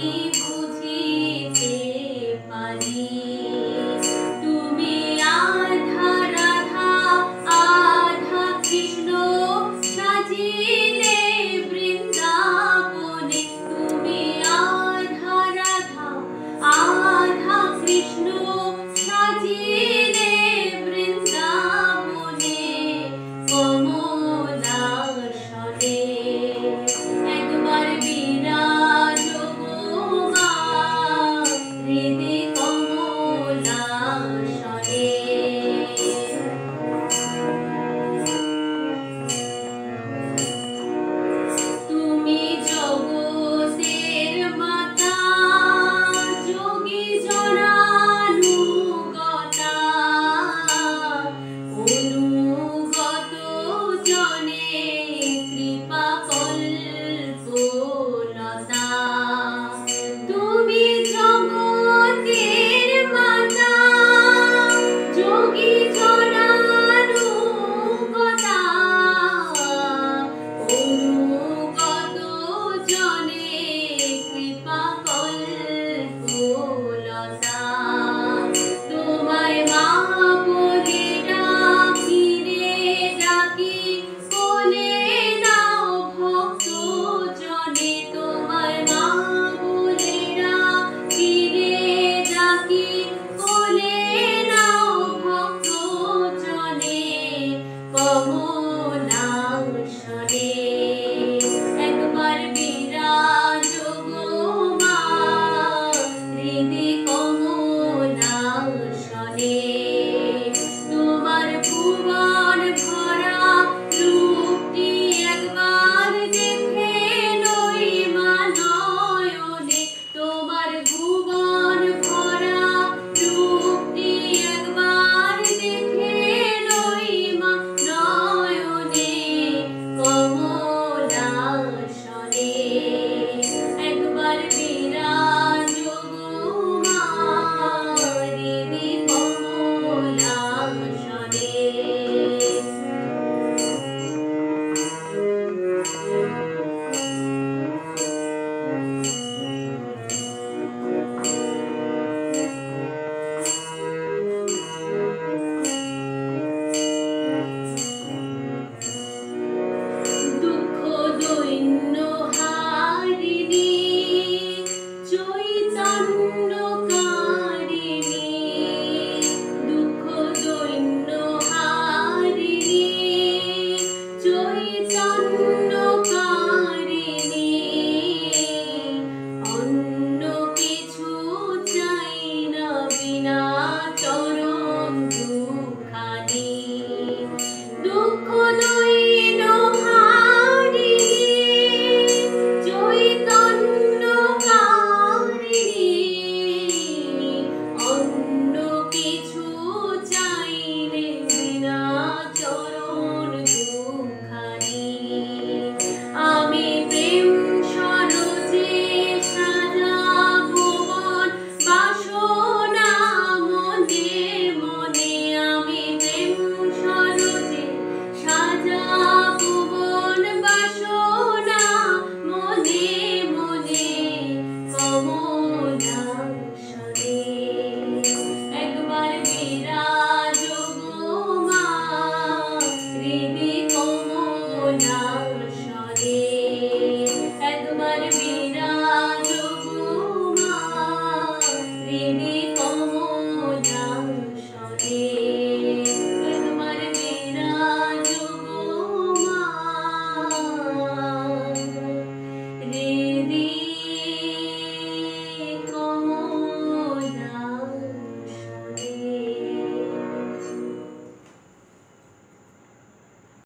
কি বুঝিতে পারি তুমি আধা রাধা আধা কৃষ্ণ সাজিলে বৃন্দাবনে তুমি আধা রাধা আধা কৃষ্ণ সাজিলে বৃন্দাবনে কমলাসনে একবার বিরাজ গো মা হৃদে কমলাসনে তুমি জগতের মাতা যোগী জনানুগতা অনুগত জনে কৃপা কল্পলতা তুমি জগতের মাতা যোগী জনানুগতা অনুগত জনে কৃপা কল্পলতা তোমায় মা বলে ডাকি রে ডাকি বলে নাও ভক্ত জনে তোমায় মা বলে ডাকি রে ডাকি বলে নাও ভক্ত জনে কমলাসনে একবার বিরাজ গো মা হৃদে কমলাসনে তোমার ভুবন ভরা রূপটি একবার দেখে লই মা নয়নে তোমার ভুবন ভরা রূপটি একবার দেখে লই মা নয়নে কমলাসনে একবার বিরাজ গো মা হৃদে কমলাসনে দুঃখ দৈন্য হারিণী চৈতন্যকারিণী দুঃখ দৈন্য হারিণী চৈতন্যকারিণী অন্য কিছু চাই না বিনা চরণ দুখানি দুঃখ দৈন্য হারিণী চৈতন্যকারিণী অন্য কিছু চাইলে বিনা চরণ দুখানি আমি প্রেম সরোজে সাজাবো মন বাসনা মনে মনে আমি প্রেম সরোজে সাজাবো মন বাসনা মনে মনে কমলাসনে একবার বিরাজ গো মা হৃদে কমলাসনে